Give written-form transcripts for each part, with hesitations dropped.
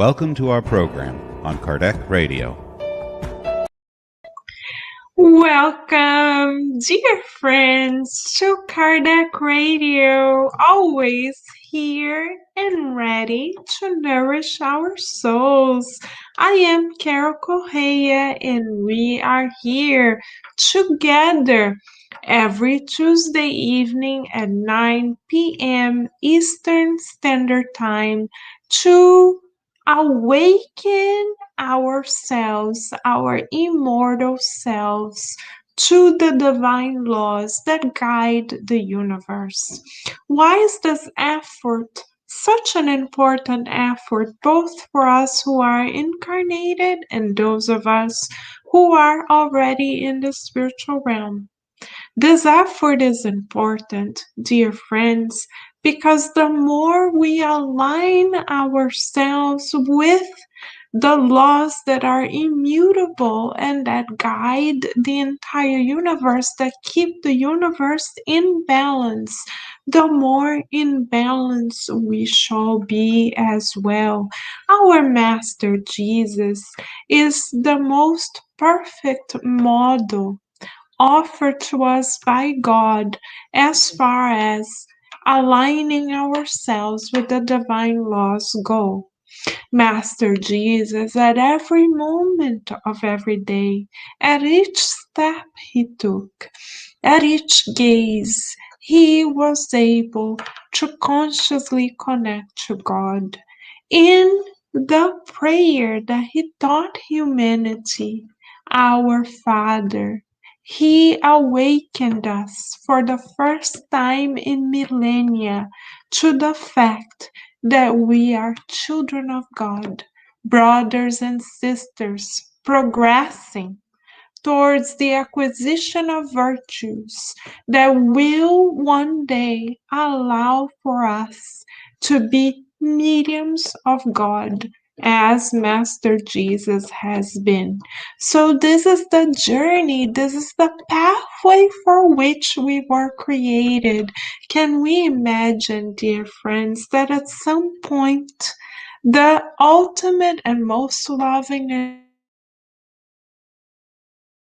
Welcome to our program on Kardec Radio. Welcome, dear friends, to Kardec Radio, always here and ready to nourish our souls. I am Correa, and we are here together every Tuesday evening at 9 p.m. Eastern Standard Time to awaken ourselves, our immortal selves, to the divine laws that guide the universe. Why is this effort such an important effort, both for us who are incarnated and those of us who are already in the spiritual realm? This effort is important, dear friends, because the more we align ourselves with the laws that are immutable and that guide the entire universe, that keep the universe in balance, the more in balance we shall be as well. Our Master Jesus is the most perfect model offered to us by God as far as aligning ourselves with the divine laws go. Master Jesus, at every moment of every day, at each step he took, at each gaze, he was able to consciously connect to God. In the prayer that he taught humanity, our Father, he awakened us for the first time in millennia to the fact that we are children of God, brothers and sisters, progressing towards the acquisition of virtues that will one day allow for us to be mediums of God, as Master Jesus has been. So this is the journey, this is the pathway for which we were created. Can we imagine, dear friends, that at some point the ultimate and most loving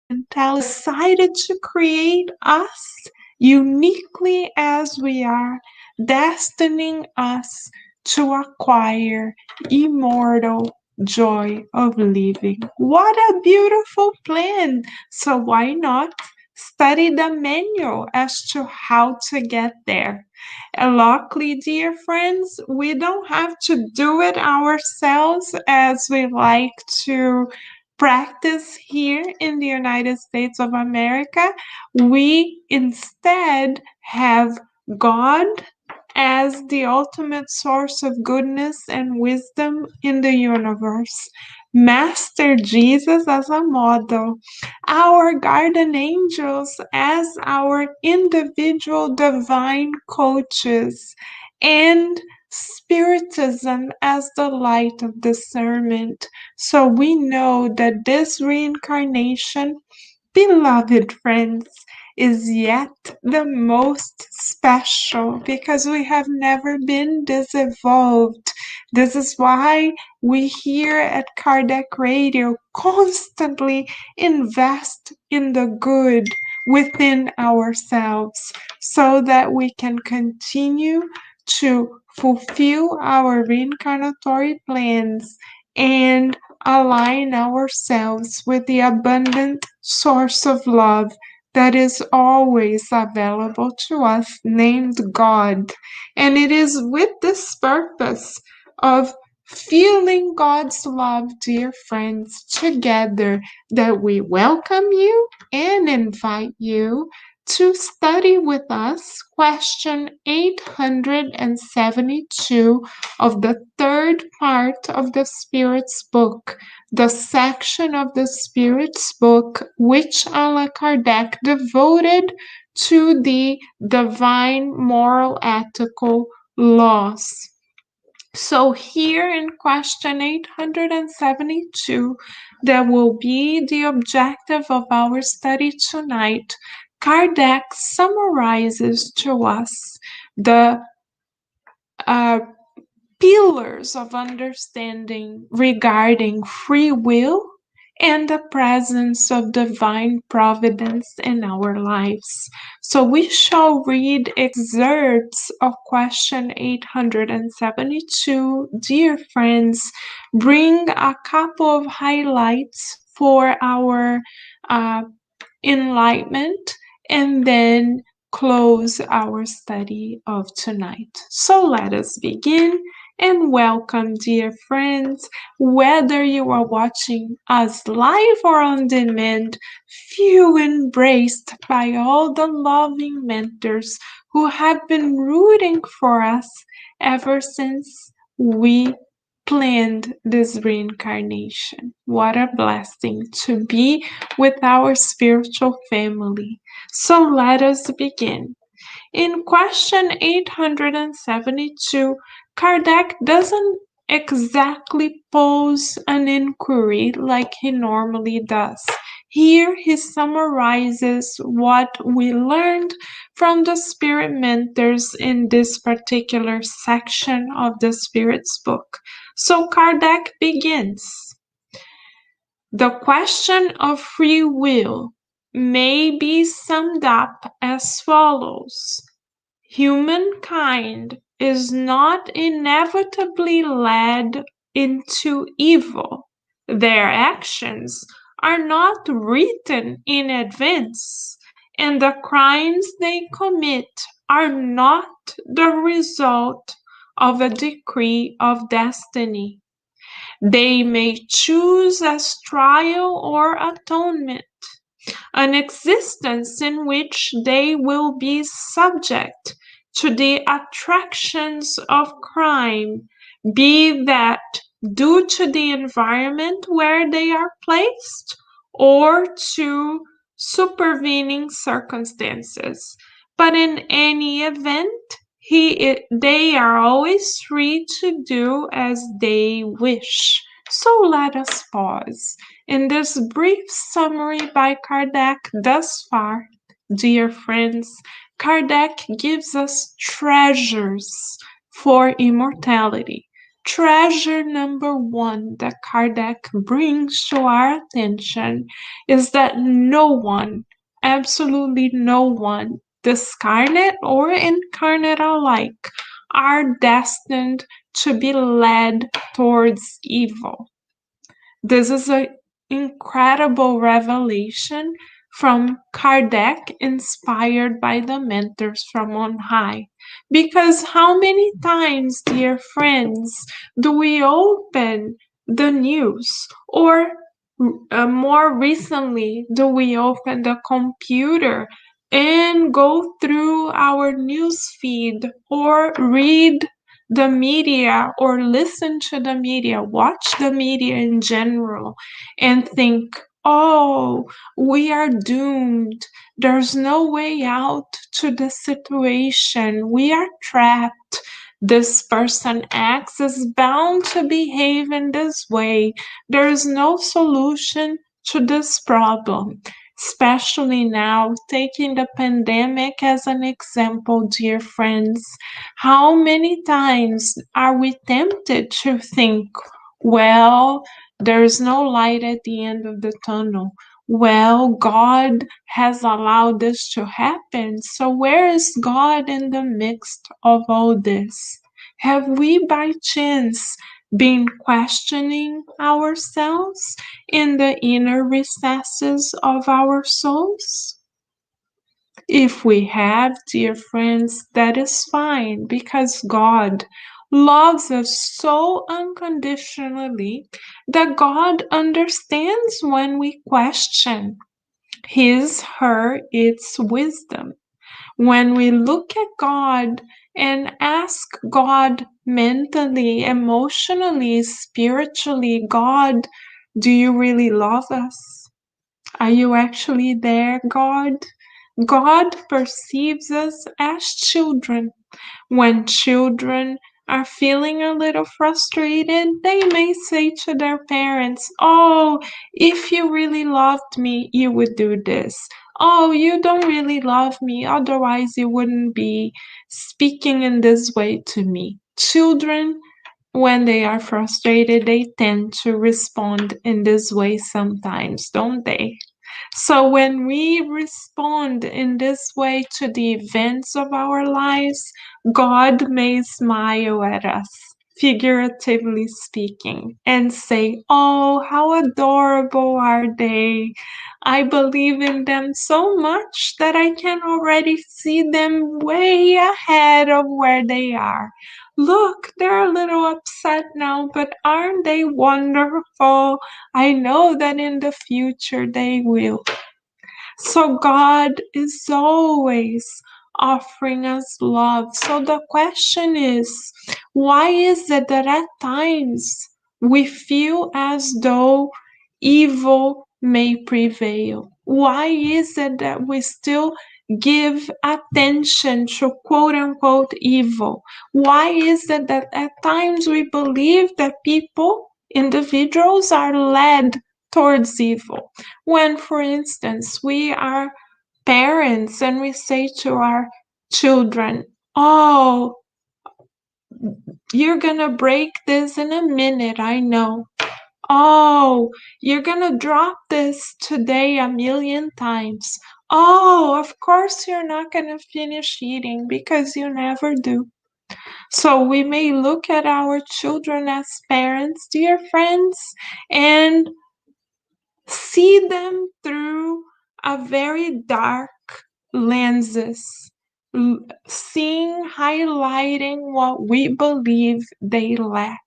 and decided to create us uniquely as we are, destining us to acquire immortal joy of living? What a beautiful plan! So why not study the manual as to how to get there? And luckily, dear friends, we don't have to do it ourselves as we like to practice here in the United States of America. We instead have God as the ultimate source of goodness and wisdom in the universe, Master Jesus as a model, our guardian angels as our individual divine coaches, and Spiritism as the light of discernment. So we know that this reincarnation, beloved friends, is yet the most special because we have never been this evolved. This is why we here at Kardec Radio constantly invest in the good within ourselves so that we can continue to fulfill our reincarnatory plans and align ourselves with the abundant source of love that is always available to us, named God. And it is with this purpose of feeling God's love, dear friends, together, that we welcome you and invite you to study with us question 872 of the third part of the Spirit's book, the section of the Spirit's book which Allan Kardec devoted to the divine moral ethical laws. So here in question 872, that will be the objective of our study tonight. Kardec summarizes to us the pillars of understanding regarding free will and the presence of divine providence in our lives. So we shall read excerpts of question 872. Dear friends, bring a couple of highlights for our uh, enlightenment and then close our study of tonight. So let us begin and welcome, dear friends. Whether you are watching us live or on demand, feel embraced by all the loving mentors who have been rooting for us ever since we planned this reincarnation. What a blessing to be with our spiritual family. So let us begin. In question 872, Kardec doesn't exactly pose an inquiry like he normally does. Here he summarizes what we learned from the spirit mentors in this particular section of the Spirit's book. So Kardec begins. The question of free will may be summed up as follows. Humankind is not inevitably led into evil. Their actions are not written in advance, and the crimes they commit are not the result of a decree of destiny. They may choose as trial or atonement an existence in which they will be subject to the attractions of crime, be that due to the environment where they are placed or to supervening circumstances. But in any event, they are always free to do as they wish. So let us pause. In this brief summary by Kardec thus far, dear friends, Kardec gives us treasures for immortality. Treasure number one that Kardec brings to our attention is that no one, absolutely no one, discarnate or incarnate alike, are destined to be led towards evil. This is an incredible revelation from Kardec, inspired by the mentors from on high. Because how many times, dear friends, do we open the news, or more recently, do we open the computer and go through our news feed or read the media or listen to the media, watch the media in general, and think, oh, we are doomed. There's no way out to the situation. We are trapped. This person X is bound to behave in this way. There is no solution to this problem. Especially now, taking the pandemic as an example, dear friends. How many times are we tempted to think, well, there's no light at the end of the tunnel? Well, God has allowed this to happen, so where is God in the midst of all this? Have we by chance been questioning ourselves in the inner recesses of our souls? If we have, dear friends, that is fine, because God loves us so unconditionally that God understands when we question His, her, its wisdom. When we look at God and ask God mentally, emotionally, spiritually, God, do you really love us? Are you actually there, God? God perceives us as children. When children are feeling a little frustrated, they may say to their parents, oh, if you really loved me, you would do this. Oh, you don't really love me, otherwise you wouldn't be speaking in this way to me. Children when they are frustrated, they tend to respond in this way sometimes, don't they? So when we respond in this way to the events of our lives, God may smile at us, figuratively speaking, and say, "Oh, how adorable are they! I believe in them so much that I can already see them way ahead of where they are. Look, they're a little upset now, but aren't they wonderful? I know that in the future they will." So God is always offering us love. So the question is, why is it that at times we feel as though evil may prevail? Why is it that we still give attention to quote unquote evil? Why is it that at times we believe that people, individuals, are led towards evil? When, for instance, we are parents and we say to our children, "Oh, you're gonna break this in a minute, I know. Oh, you're gonna drop this today a million times. Oh, of course you're not gonna finish eating because you never do." So we may look at our children as parents, dear friends, and see them through a very dark lenses, seeing, highlighting what we believe they lack.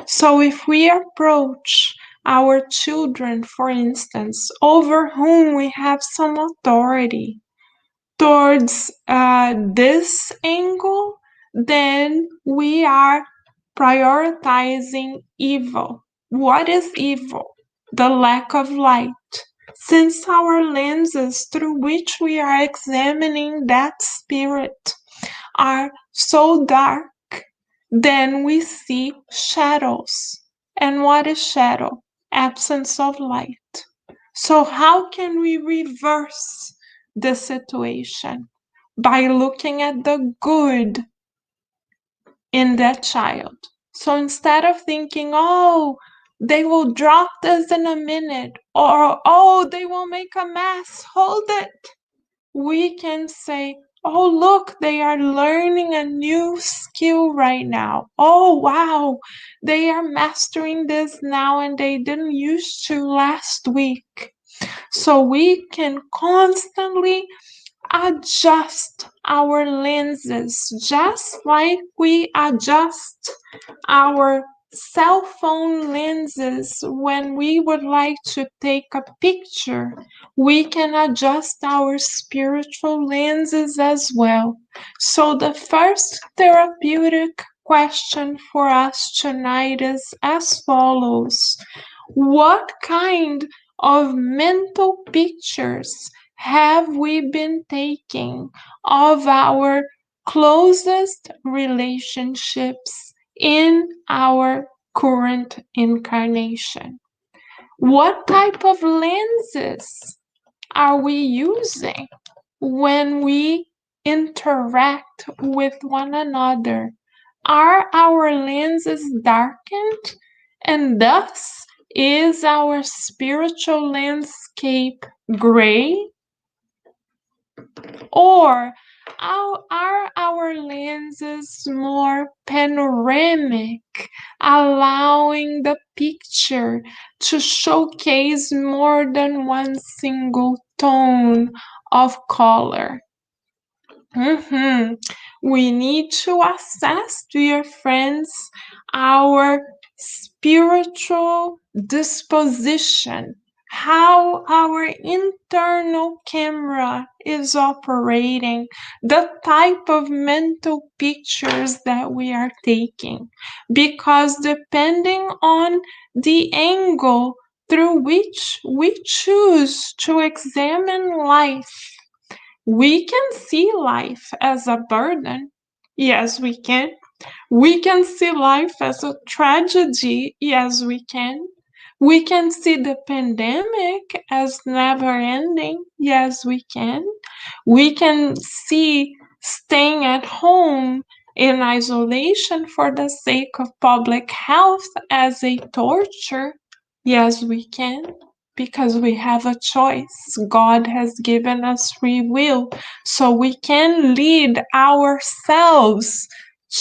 So if we approach our children, for instance, over whom we have some authority, towards this angle, then we are prioritizing evil. What is evil? The lack of light. Since our lenses through which we are examining that spirit are so dark, then we see shadows. And what is shadow? Absence of light. So how can we reverse the situation? By looking at the good in that child. So instead of thinking, "Oh, they will drop this in a minute," or "Oh, they will make a mess, hold it," we can say, "Oh, look, they are learning a new skill right now. Oh, wow, they are mastering this now and they didn't used to last week." So we can constantly adjust our lenses just like we adjust our cell phone lenses when we would like to take a picture. We can adjust our spiritual lenses as well. So the first therapeutic question for us tonight is as follows: what kind of mental pictures have we been taking of our closest relationships in our current incarnation? What type of lenses are we using when we interact with one another? Are our lenses darkened, and thus is our spiritual landscape gray? Or are our lenses more panoramic, allowing the picture to showcase more than one single tone of color? We need to assess, dear friends, our spiritual disposition, how our internal camera is operating, the type of mental pictures that we are taking. Because depending on the angle through which we choose to examine life, we can see life as a burden. Yes, we can. We can see life as a tragedy. Yes, we can. We can see the pandemic as never ending. Yes, we can. We can see staying at home in isolation for the sake of public health as a torture? Yes, we can, because we have a choice. God has given us free will, so we can lead ourselves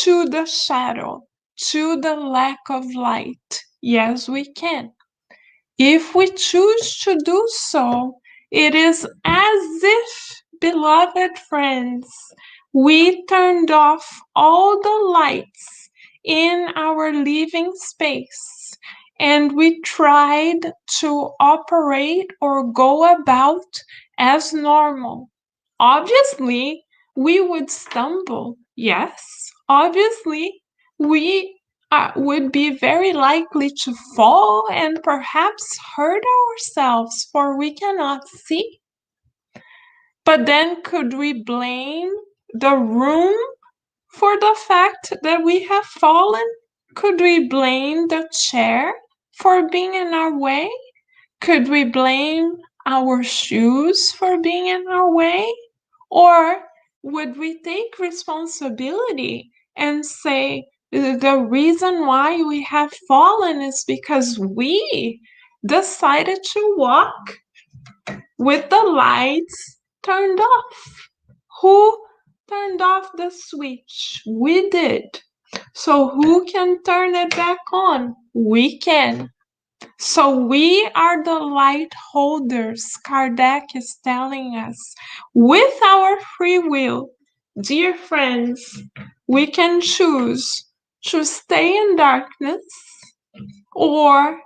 to the shadow, to the lack of light. Yes, we can. If we choose to do so, it is as if, beloved friends, we turned off all the lights in our living space and we tried to operate or go about as normal. Obviously, we would stumble. Yes, obviously, we would be very likely to fall and perhaps hurt ourselves, for we cannot see. But then, could we blame the room for the fact that we have fallen? Could we blame the chair for being in our way? Could we blame our shoes for being in our way? Or would we take responsibility and say the reason why we have fallen is because we decided to walk with the lights turned off? Who turned off the switch? We did. So who can turn it back on? We can. So we are the light holders, Kardec is telling us, with our free will. Dear friends, we can choose to stay in darkness, or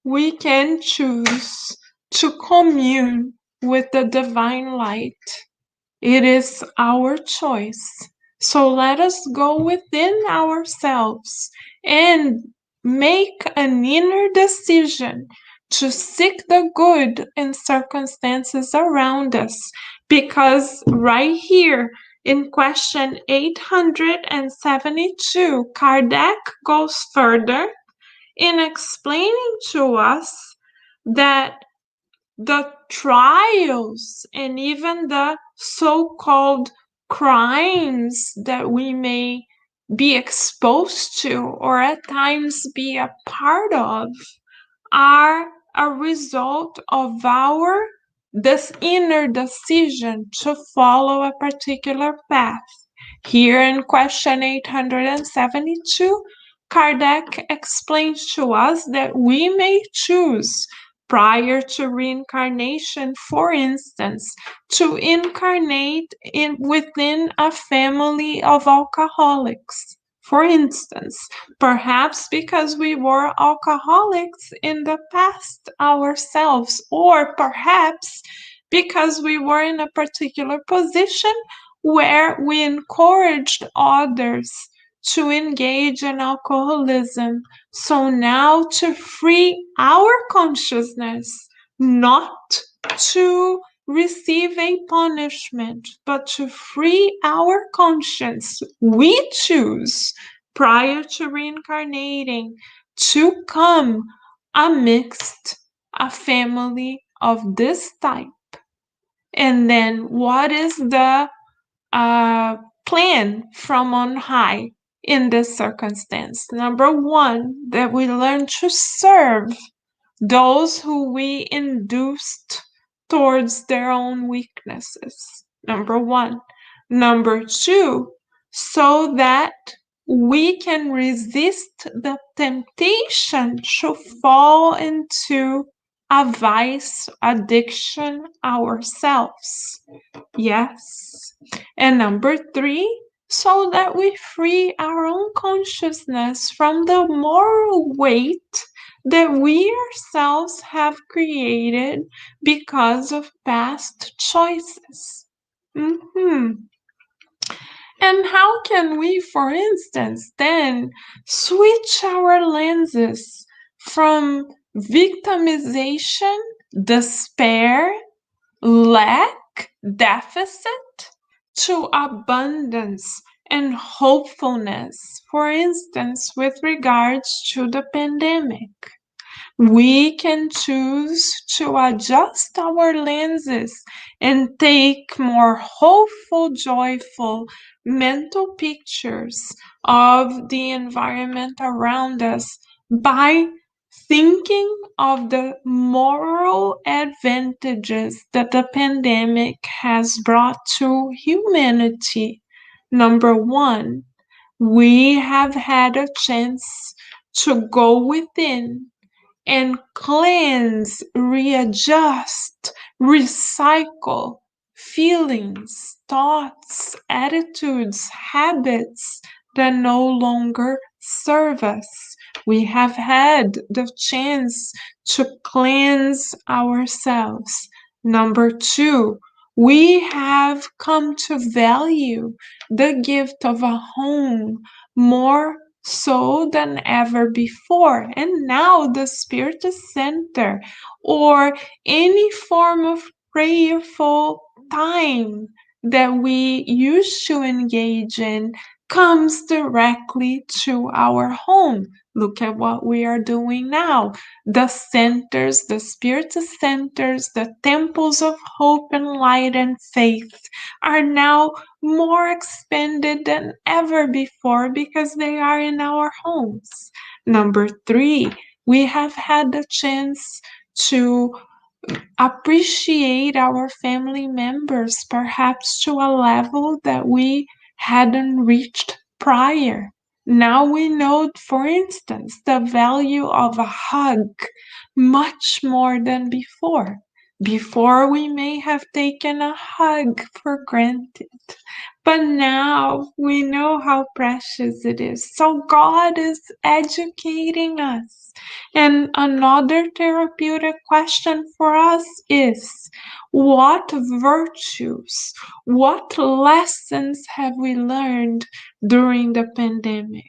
we can choose to commune with the divine light. It is our choice. So let us go within ourselves and make an inner decision to seek the good in circumstances around us. Because right here in question 872, Kardec goes further in explaining to us that the trials and even the so-called crimes that we may be exposed to or at times be a part of are a result of our this inner decision to follow a particular path. Here in question 872, Kardec explains to us that we may choose prior to reincarnation, for instance, to incarnate within a family of alcoholics. For instance, perhaps because we were alcoholics in the past ourselves, or perhaps because we were in a particular position where we encouraged others to engage in alcoholism. So now, to free our consciousness, not to receive a punishment, but to free our conscience, we choose, prior to reincarnating, to come amidst a family of this type. And then what is the plan from on high in this circumstance? Number one, that we learn to serve those who we induced towards their own weaknesses. Number one. Number two, so that we can resist the temptation to fall into a vice addiction ourselves. Yes. And number three, so that we free our own consciousness from the moral weight that we ourselves have created because of past choices. And how can we, for instance, then switch our lenses from victimization, despair, lack, deficit, to abundance and hopefulness, for instance, with regards to the pandemic? We can choose to adjust our lenses and take more hopeful, joyful mental pictures of the environment around us by thinking of the moral advantages that the pandemic has brought to humanity. Number one, we have had a chance to go within and cleanse, readjust, recycle feelings, thoughts, attitudes, habits that no longer serve us. We have had the chance to cleanse ourselves. Number two, we have come to value the gift of a home more so than ever before. And now the Spirit Center or any form of prayerful time that we used to engage in comes directly to our home. Look at what we are doing now. The centers, the spirit centers, the temples of hope and light and faith are now more expanded than ever before because they are in our homes. Number three, we have had the chance to appreciate our family members, perhaps to a level that we hadn't reached prior. Now we know, for instance, the value of a hug much more than before. Before, we may have taken a hug for granted, but now we know how precious it is. So God is educating us. And another therapeutic question for us is, what virtues, what lessons have we learned during the pandemic?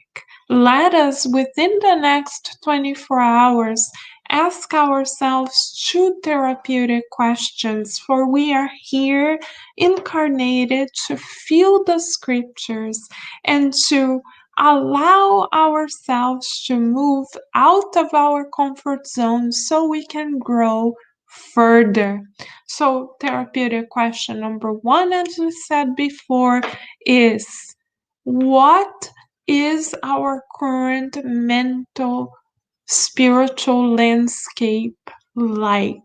Let us, within the next 24 hours, ask ourselves two therapeutic questions, for we are here incarnated to feel the scriptures and to allow ourselves to move out of our comfort zone so we can grow further. So, therapeutic question number one, as we said before, is what is our current mental spiritual landscape like?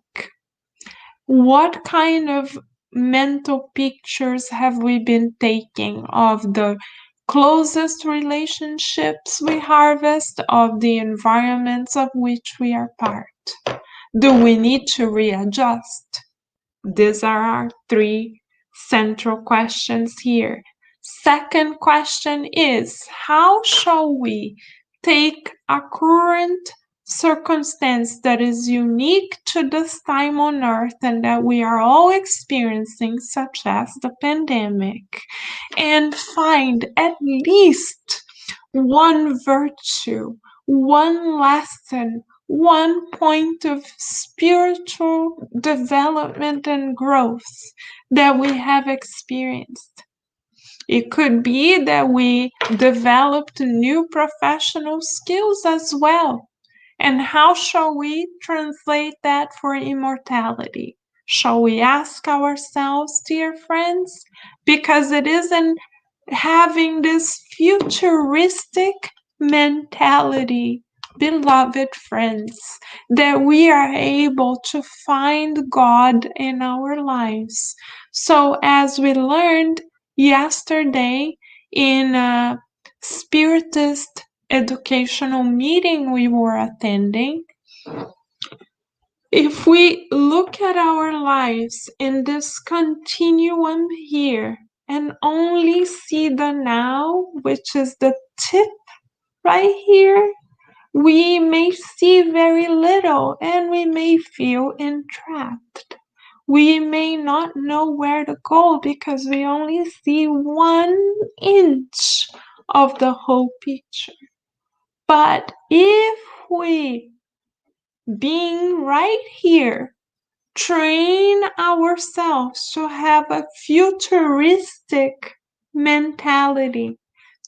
What kind of mental pictures have we been taking of the closest relationships we harvest, of the environments of which we are part? Do we need to readjust? These are our three central questions here. Second question is, how shall we take a current circumstance that is unique to this time on earth and that we are all experiencing, such as the pandemic, and find at least one virtue, one lesson, one point of spiritual development and growth that we have experienced? It could be that we developed new professional skills as well. And how shall we translate that for immortality? Shall we ask ourselves, dear friends? Because it isn't having this futuristic mentality, beloved friends, that we are able to find God in our lives. So, as we learned yesterday in a Spiritist educational meeting we were attending, if we look at our lives in this continuum here and only see the now, which is the tip right here, we may see very little and we may feel entrapped. We may not know where to go because we only see 1 inch of the whole picture. But if we, being right here, train ourselves to have a futuristic mentality,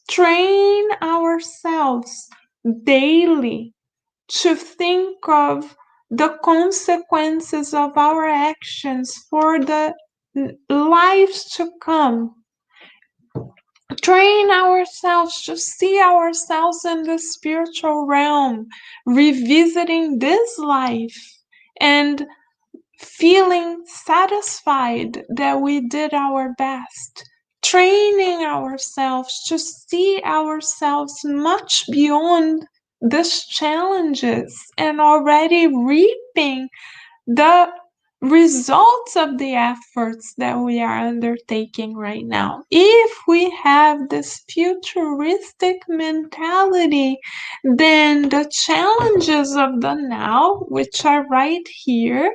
train ourselves daily to think of the consequences of our actions for the lives to come, train ourselves to see ourselves in the spiritual realm, revisiting this life and feeling satisfied that we did our best, training ourselves to see ourselves much beyond these challenges and already reaping the results of the efforts that we are undertaking right now. If we have this futuristic mentality, then the challenges of the now, which are right here,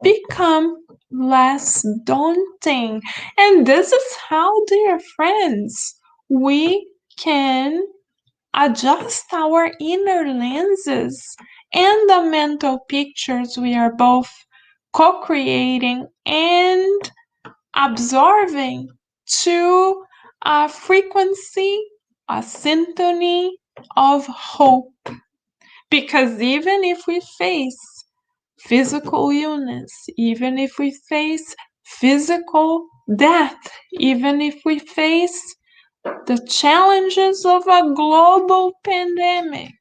become less daunting. And this is how, dear friends, we can adjust our inner lenses and the mental pictures we are both co creating and absorbing to a frequency, a symphony of hope. Because even if we face physical illness, even if we face physical death, even if we face the challenges of a global pandemic,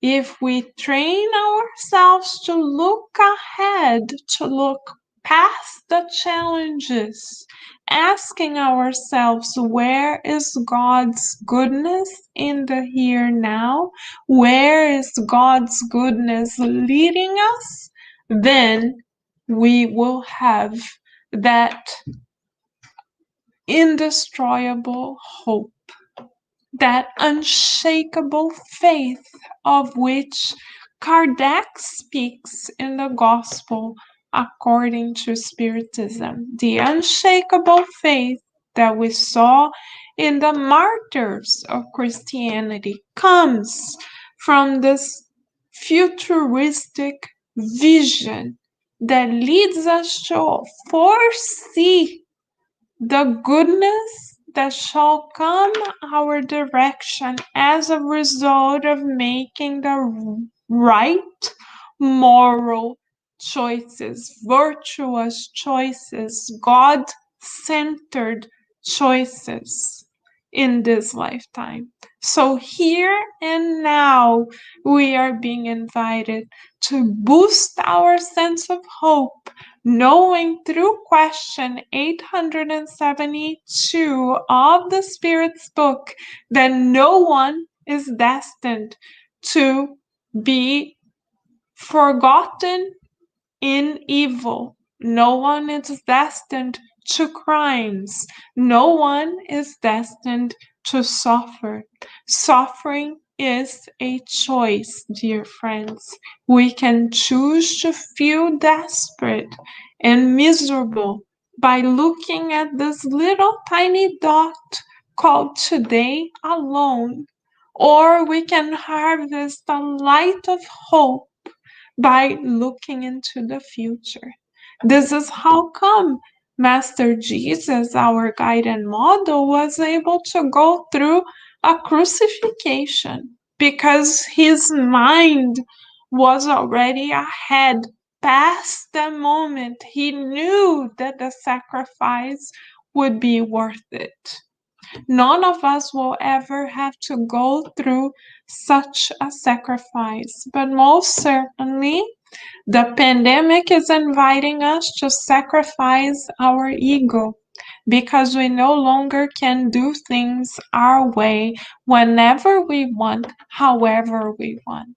if we train ourselves to look ahead, to look past the challenges, asking ourselves, where is God's goodness in the here now? Where is God's goodness leading us? Then we will have that indestroyable hope, that unshakable faith of which Kardec speaks in the Gospel according to Spiritism. The unshakable faith that we saw in the martyrs of Christianity comes from this futuristic vision that leads us to foresee the goodness that shall come our direction as a result of making the right moral choices, virtuous choices, God centered choices in this lifetime. So, here and now, we are being invited to boost our sense of hope, knowing through question 872 of the Spirit's book that no one is destined to be forgotten in evil. No one is destined to crimes. No one is destined to suffer. Suffering is a choice, dear friends. We can choose to feel desperate and miserable by looking at this little tiny dot called today alone, or we can harvest the light of hope by looking into the future. This is how come Master Jesus, our guide and model, was able to go through a crucifixion because his mind was already ahead, past the moment. He knew that the sacrifice would be worth it. None of us will ever have to go through such a sacrifice, but most certainly the pandemic is inviting us to sacrifice our ego because we no longer can do things our way whenever we want, however we want.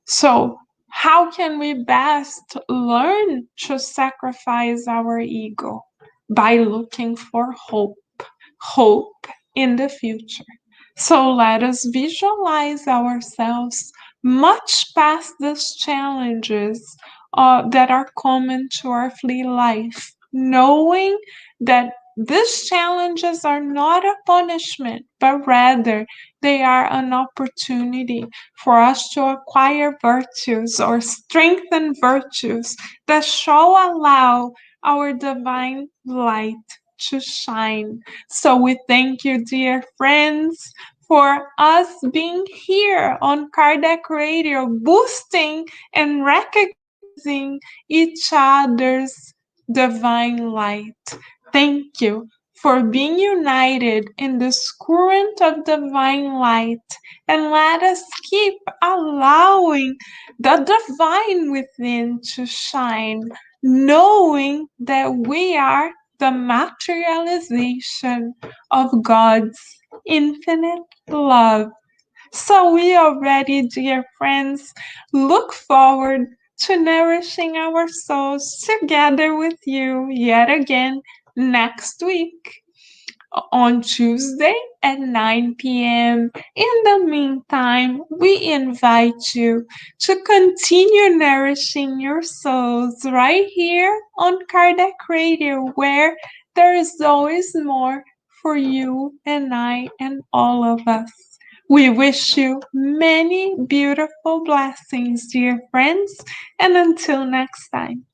So, how can we best learn to sacrifice our ego? By looking for hope in the future. So let us visualize ourselves much past these challenges that are common to earthly life, knowing that these challenges are not a punishment, but rather they are an opportunity for us to acquire virtues or strengthen virtues that shall allow our divine light to shine. So we thank you, dear friends, for us being here on Kardec Radio, boosting and recognizing each other's divine light. Thank you for being united in this current of divine light. And let us keep allowing the divine within to shine, knowing that we are the materialization of God's infinite love. So we are ready, dear friends. Look forward to nourishing our souls together with you yet again next week on Tuesday at 9 p.m. In the meantime, we invite you to continue nourishing your souls right here on Kardec Radio, where there is always more for you and I and all of us. We wish you many beautiful blessings, dear friends, and until next time.